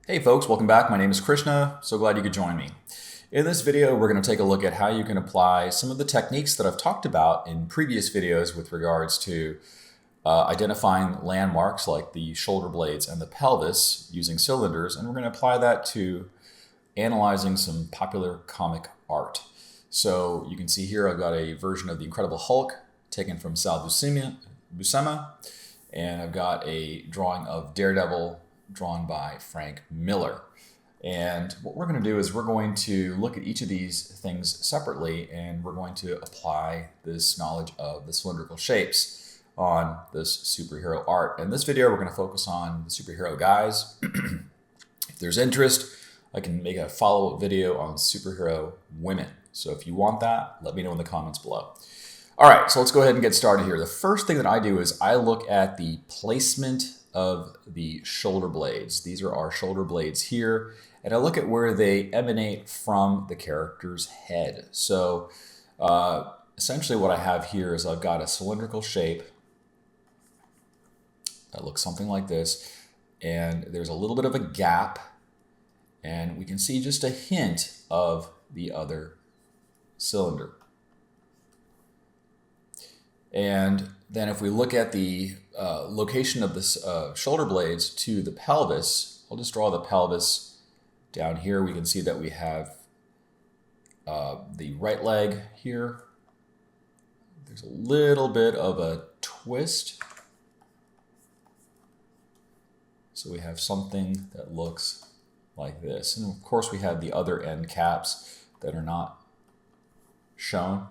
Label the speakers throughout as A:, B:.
A: Hey folks, welcome back. My name is Krishna. So glad you could join me. In this video, we're going to take a look at how you can apply some of the techniques that I've talked about in previous videos with regards to identifying landmarks like the shoulder blades and the pelvis using cylinders, and we're going to apply that to analyzing some popular comic art. So you can see here I've got a version of the Incredible Hulk taken from Sal Buscema, and I've got a drawing of Daredevil drawn by Frank Miller. And what we're going to do is we're going to look at each of these things separately, and we're going to apply this knowledge of the cylindrical shapes on this superhero art. In this video, we're going to focus on the superhero guys. If there's interest, I can make a follow-up video on superhero women. So if you want that, let me know in the comments below. All right, so let's go ahead and get started here. The first thing that I do is I look at the placement of the shoulder blades. These are our shoulder blades here, and I look at where they emanate from the character's head. So essentially what I have here is I've got a cylindrical shape that looks something like this, and there's a little bit of a gap, and we can see just a hint of the other cylinder. And then if we look at the location of the shoulder blades to the pelvis, I'll just draw the pelvis down here. We can see that we have the right leg here. There's a little bit of a twist. So we have something that looks like this. And of course we have the other end caps that are not shown.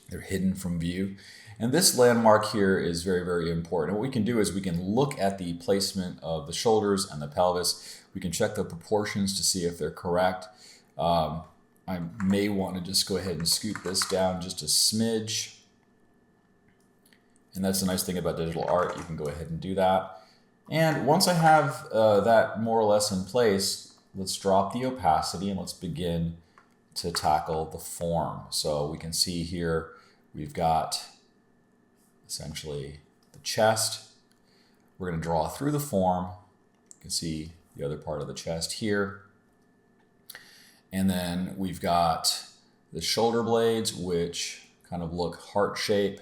A: They're hidden from view. And this landmark here is very, very important. What we can do is we can look at the placement of the shoulders and the pelvis. We can check the proportions to see if they're correct. I may want to just go ahead and scoot this down just a smidge. And that's the nice thing about digital art. You can go ahead and do that. And once I have that more or less in place, let's drop the opacity and let's begin to tackle the form. So we can see here we've got essentially the chest. We're going to draw through the form. You can see the other part of the chest here. And then we've got the shoulder blades, which kind of look heart shape,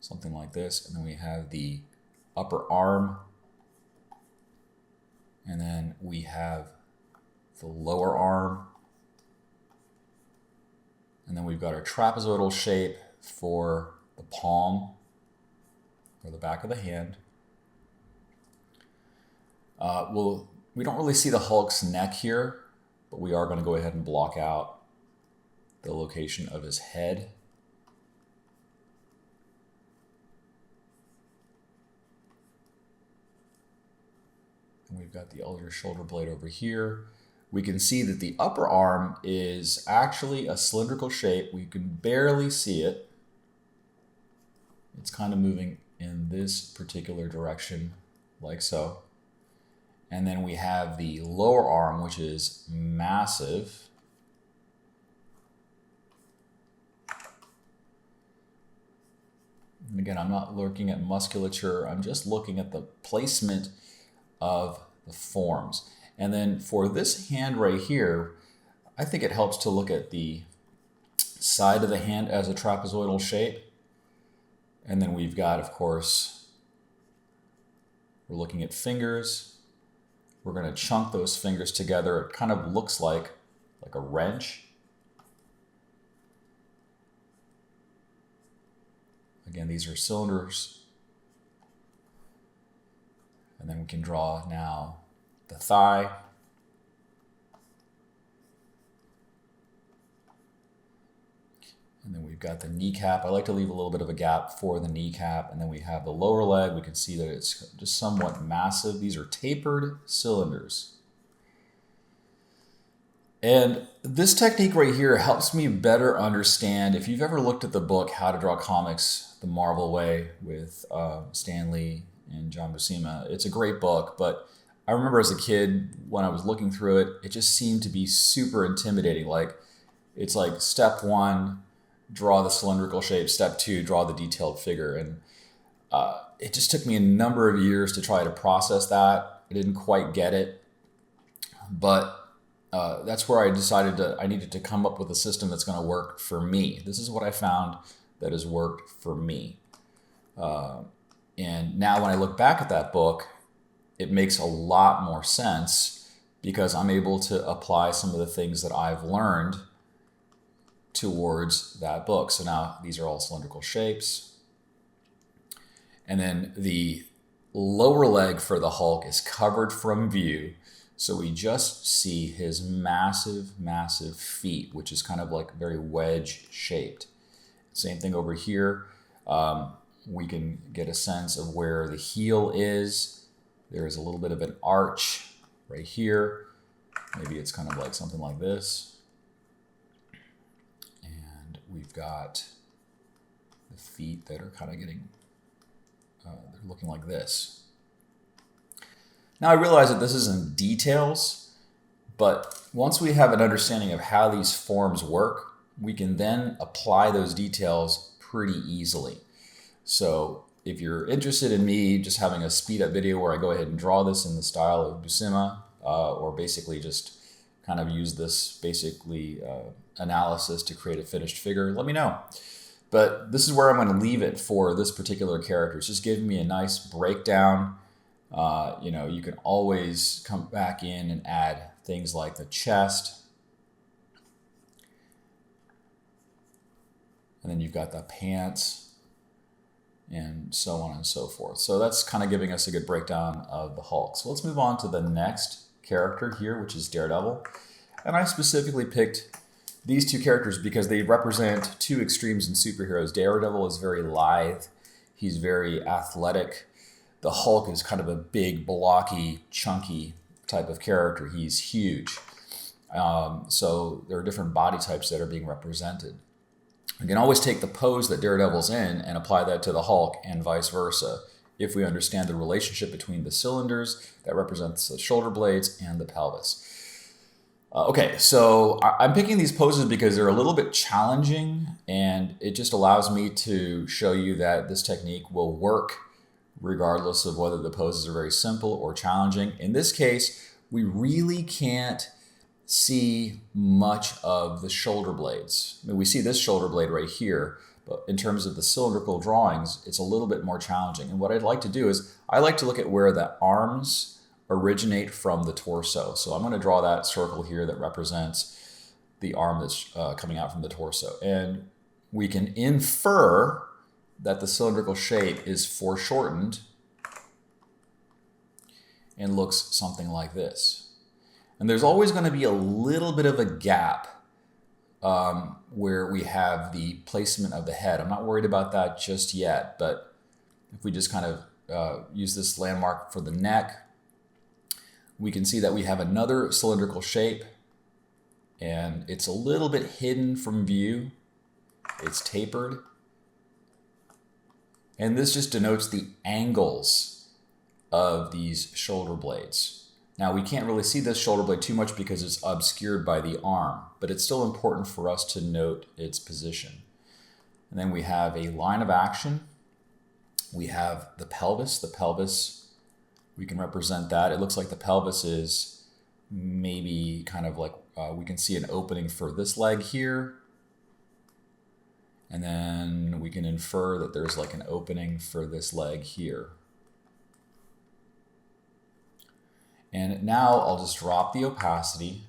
A: something like this. And then we have the upper arm. And then we have the lower arm. And then we've got our trapezoidal shape for the palm, or the back of the hand. We don't really see the Hulk's neck here, but we are going to go ahead and block out the location of his head. And we've got the other shoulder blade over here. We can see that the upper arm is actually a cylindrical shape. We can barely see it. It's kind of moving in this particular direction, like so. And then we have the lower arm, which is massive. And again, I'm not looking at musculature. I'm just looking at the placement of the forms. And then for this hand right here, I think it helps to look at the side of the hand as a trapezoidal shape. And then we've got, of course, we're looking at fingers. We're going to chunk those fingers together. It kind of looks like a wrench. Again, these are cylinders. And then we can draw now the thigh. And then we've got the kneecap. I like to leave a little bit of a gap for the kneecap. And then we have the lower leg. We can see that it's just somewhat massive. These are tapered cylinders. And this technique right here helps me better understand, if you've ever looked at the book, How to Draw Comics the Marvel Way with Stan Lee and John Buscema. It's a great book, but I remember as a kid, when I was looking through it, it just seemed to be super intimidating. It's like step one, draw the cylindrical shape. Step two, draw the detailed figure. And It just took me a number of years to try to process that. I didn't quite get it, but that's where I decided I needed to come up with a system that's going to work for me. This is what I found that has worked for me. And now when I look back at that book, it makes a lot more sense because I'm able to apply some of the things that I've learned towards that book. So now these are all cylindrical shapes. And then the lower leg for the Hulk is covered from view. So we just see his massive, massive feet, which is kind of like very wedge shaped. Same thing over here. We can get a sense of where the heel is. There is a little bit of an arch right here. Maybe it's kind of like something like this. And we've got the feet that are kind of getting, they're looking like this. Now I realize that this isn't details, but once we have an understanding of how these forms work, we can then apply those details pretty easily. So if you're interested in me just having a speed up video where I go ahead and draw this in the style of Buscema, or basically just kind of use this basically analysis to create a finished figure, let me know. But this is where I'm going to leave it for this particular character. It's just giving me a nice breakdown. You know, you can always come back in and add things like the chest. And then you've got the pants and so on and so forth. So that's kind of giving us a good breakdown of the Hulk. So let's move on to the next character here, which is Daredevil. And I specifically picked these two characters because they represent two extremes in superheroes. Daredevil is very lithe. He's very athletic. The Hulk is kind of a big, blocky, chunky type of character. He's huge. So there are different body types that are being represented. We can always take the pose that Daredevil's in and apply that to the Hulk and vice versa if we understand the relationship between the cylinders that represents the shoulder blades and the pelvis. Okay, so I'm picking these poses because they're a little bit challenging, and it just allows me to show you that this technique will work regardless of whether the poses are very simple or challenging. In this case, we really can't see much of the shoulder blades. I mean, we see this shoulder blade right here, but in terms of the cylindrical drawings, it's a little bit more challenging. And what I'd like to do is I like to look at where the arms originate from the torso. So I'm going to draw that circle here that represents the arm that's coming out from the torso. And we can infer that the cylindrical shape is foreshortened and looks something like this. And there's always going to be a little bit of a gap where we have the placement of the head. I'm not worried about that just yet, but if we just kind of use this landmark for the neck, we can see that we have another cylindrical shape, and it's a little bit hidden from view. It's tapered. And this just denotes the angles of these shoulder blades. Now, we can't really see this shoulder blade too much because it's obscured by the arm, but it's still important for us to note its position. And then we have a line of action. We have the pelvis. The pelvis, we can represent that. It looks like the pelvis is maybe kind of like, we can see an opening for this leg here. And then we can infer that there's like an opening for this leg here. And now I'll just drop the opacity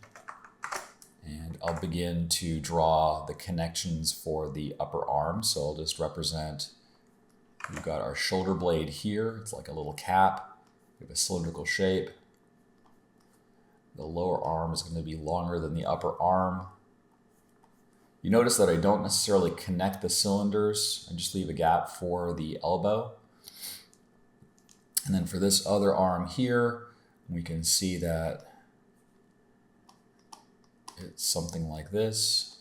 A: and I'll begin to draw the connections for the upper arm. So I'll just represent, we've got our shoulder blade here. It's like a little cap. We have a cylindrical shape. The lower arm is going to be longer than the upper arm. You notice that I don't necessarily connect the cylinders. I just leave a gap for the elbow. And then for this other arm here, we can see that it's something like this.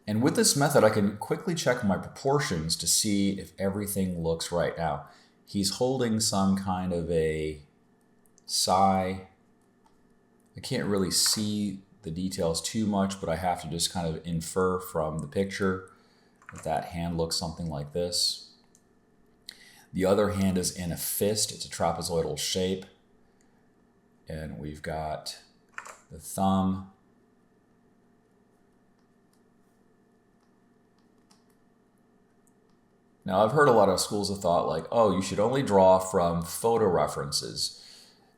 A: And with this method, I can quickly check my proportions to see if everything looks right. Now, he's holding some kind of a sigh. I can't really see the details too much, but I have to just kind of infer from the picture that that hand looks something like this. The other hand is in a fist. It's a trapezoidal shape. And we've got the thumb. Now, I've heard a lot of schools of thought like, oh, you should only draw from photo references.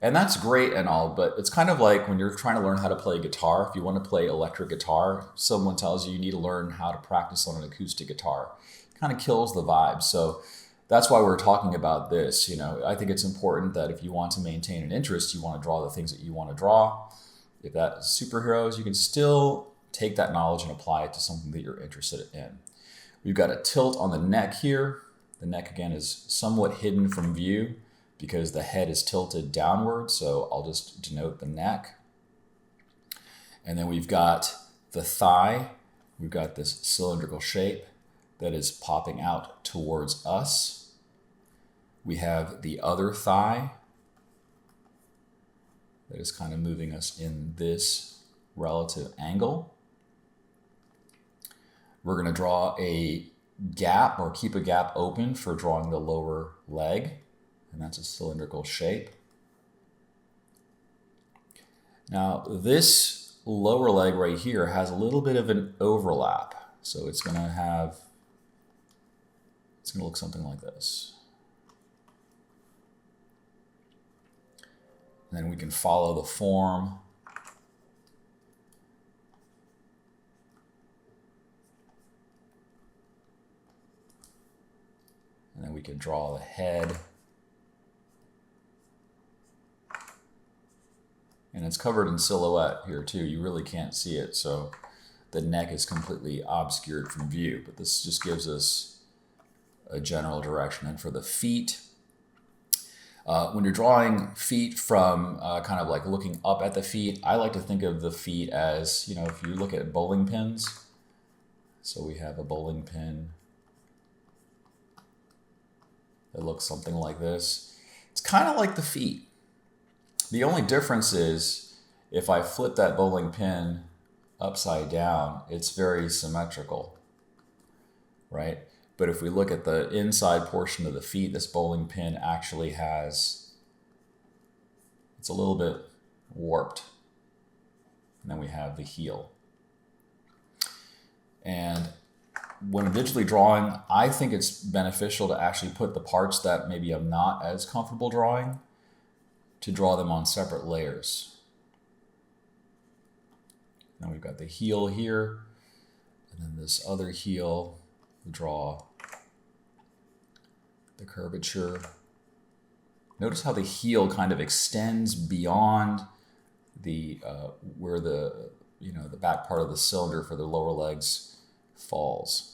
A: And that's great and all, but it's kind of like when you're trying to learn how to play guitar. If you want to play electric guitar, someone tells you you need to learn how to practice on an acoustic guitar. It kind of kills the vibe. So that's why we're talking about this. You know, I think it's important that if you want to maintain an interest, you want to draw the things that you want to draw. If that's superheroes, you can still take that knowledge and apply it to something that you're interested in. We've got a tilt on the neck here. The neck, again, is somewhat hidden from view because the head is tilted downward, so I'll just denote the neck. And then we've got the thigh. We've got this cylindrical shape that is popping out towards us. We have the other thigh that is kind of moving us in this relative angle. We're going to draw a gap or keep a gap open for drawing the lower leg, and that's a cylindrical shape. Now, this lower leg right here has a little bit of an overlap, so it's going to look something like this. And then we can follow the form. And then we can draw the head. And it's covered in silhouette here too. You really can't see it, so the neck is completely obscured from view. But this just gives us a general direction. And for the feet, when you're drawing feet from kind of like looking up at the feet, I like to think of the feet as, you know, if you look at bowling pins. So we have a bowling pin. It looks something like this. It's kind of like the feet. The only difference is if I flip that bowling pin upside down, it's very symmetrical, right? But if we look at the inside portion of the feet, this bowling pin actually it's a little bit warped. And then we have the heel. And when digitally drawing, I think it's beneficial to actually put the parts that maybe I'm not as comfortable drawing to draw them on separate layers. Now we've got the heel here, and then this other heel, we draw the curvature. Notice how the heel kind of extends beyond the where the back part of the cylinder for the lower legs falls.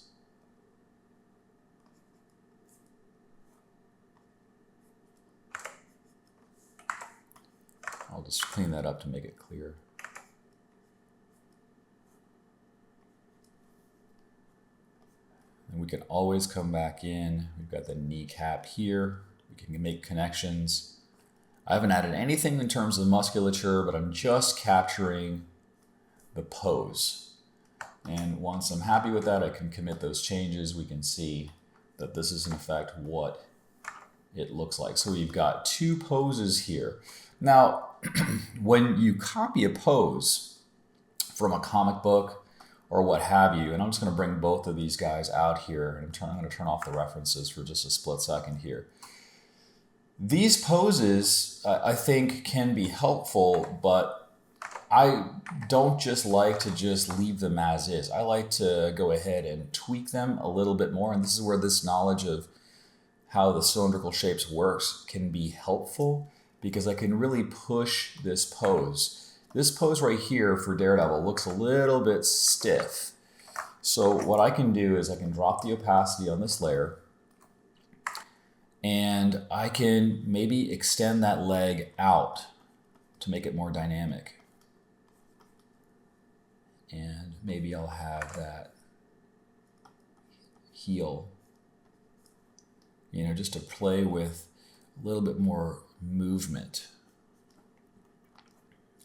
A: I'll just clean that up to make it clear. And we can always come back in. We've got the kneecap here. We can make connections. I haven't added anything in terms of musculature, but I'm just capturing the pose. And once I'm happy with that, I can commit those changes. We can see that this is in effect what it looks like. So we've got two poses here. Now, when you copy a pose from a comic book or what have you, and I'm just going to bring both of these guys out here, and I'm going to turn off the references for just a split second here. These poses, I think, can be helpful, but I don't just like to just leave them as is. I like to go ahead and tweak them a little bit more, and this is where this knowledge of how the cylindrical shapes works can be helpful, because I can really push this pose. This pose right here for Daredevil looks a little bit stiff. So what I can do is I can drop the opacity on this layer, and I can maybe extend that leg out to make it more dynamic. And maybe I'll have that heel, just to play with a little bit more movement.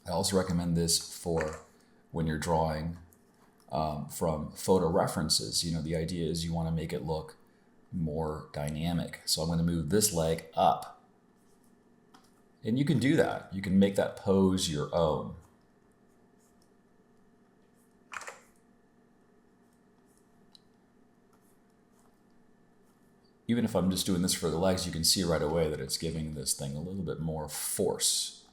A: I also recommend this for when you're drawing from photo references. The idea is you want to make it look more dynamic. So I'm going to move this leg up. And you can do that. You can make that pose your own. Even if I'm just doing this for the legs, you can see right away that it's giving this thing a little bit more force.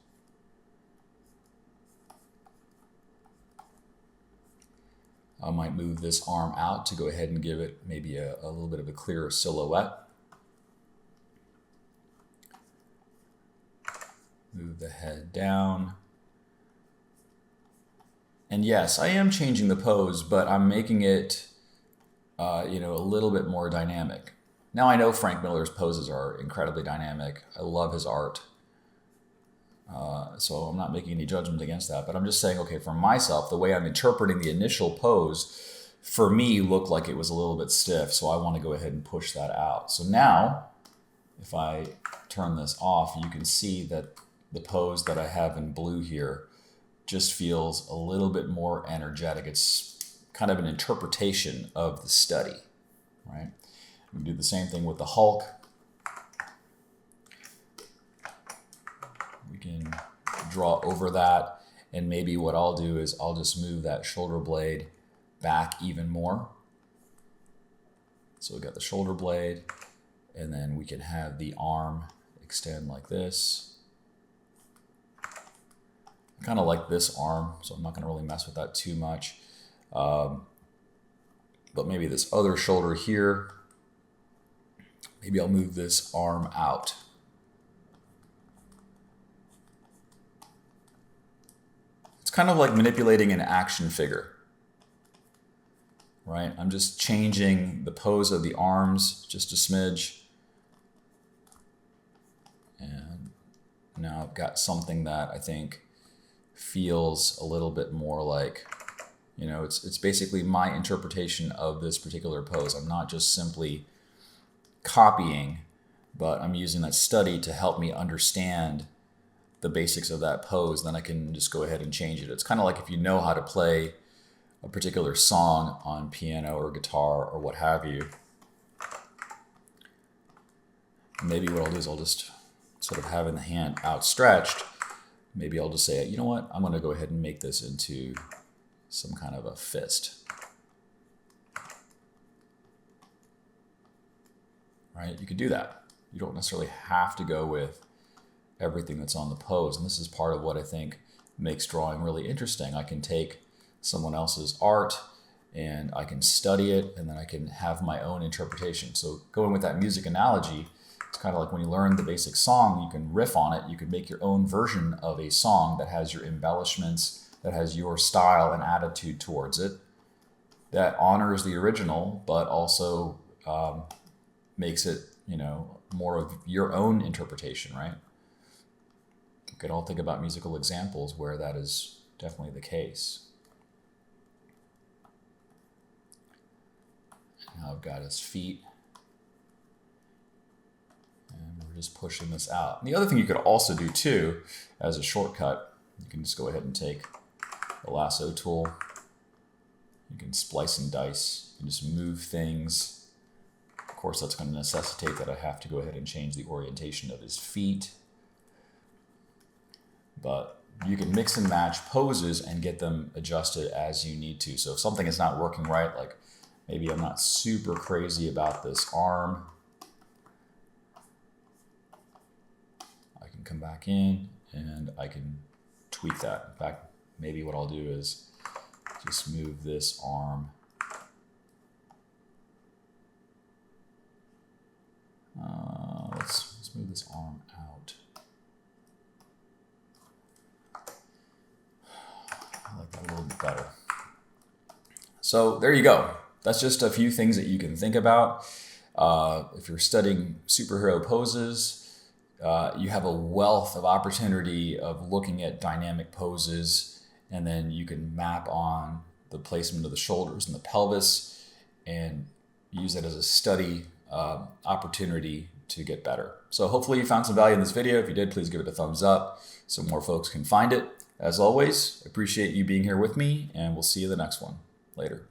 A: I might move this arm out to go ahead and give it maybe a little bit of a clearer silhouette. Move the head down. And yes, I am changing the pose, but I'm making it a little bit more dynamic. Now I know Frank Miller's poses are incredibly dynamic. I love his art. So I'm not making any judgment against that, but I'm just saying, okay, for myself, the way I'm interpreting the initial pose, for me, looked like it was a little bit stiff, so I want to go ahead and push that out. So now, if I turn this off, you can see that the pose that I have in blue here just feels a little bit more energetic. It's kind of an interpretation of the study, right? We do the same thing with the Hulk. We can draw over that, and maybe what I'll do is I'll just move that shoulder blade back even more. So we got the shoulder blade, and then we can have the arm extend like this. I kind of like this arm, so I'm not going to really mess with that too much. But maybe this other shoulder here, maybe I'll move this arm out. It's kind of like manipulating an action figure, right? I'm just changing the pose of the arms just a smidge. And now I've got something that I think feels a little bit more like, it's basically my interpretation of this particular pose. I'm not just simply copying, but I'm using that study to help me understand the basics of that pose. Then I can just go ahead and change it. It's kind of like if you know how to play a particular song on piano or guitar or what have you. Maybe what I'll do is I'll just sort of having the hand outstretched, maybe I'll just say, you know what, I'm going to go ahead and make this into some kind of a fist. Right? You could do that. You don't necessarily have to go with everything that's on the pose. And this is part of what I think makes drawing really interesting. I can take someone else's art and I can study it, and then I can have my own interpretation. So going with that music analogy, it's kind of like when you learn the basic song, you can riff on it. You can make your own version of a song that has your embellishments, that has your style and attitude towards it, that honors the original, but also makes it, more of your own interpretation, right? You could all think about musical examples where that is definitely the case. Now I've got his feet, and we're just pushing this out. And the other thing you could also do too, as a shortcut, you can just go ahead and take the lasso tool. You can splice and dice and just move things. Of course, that's going to necessitate that I have to go ahead and change the orientation of his feet. But you can mix and match poses and get them adjusted as you need to. So if something is not working right, like maybe I'm not super crazy about this arm, I can come back in and I can tweak that. In fact, maybe what I'll do is just move this arm. Let's move this arm out. I like that a little bit better. So there you go. That's just a few things that you can think about. If you're studying superhero poses, you have a wealth of opportunity of looking at dynamic poses, and then you can map on the placement of the shoulders and the pelvis and use it as a study opportunity to get better. So hopefully you found some value in this video. If you did, please give it a thumbs up so more folks can find it. As always, appreciate you being here with me, and we'll see you in the next one. Later.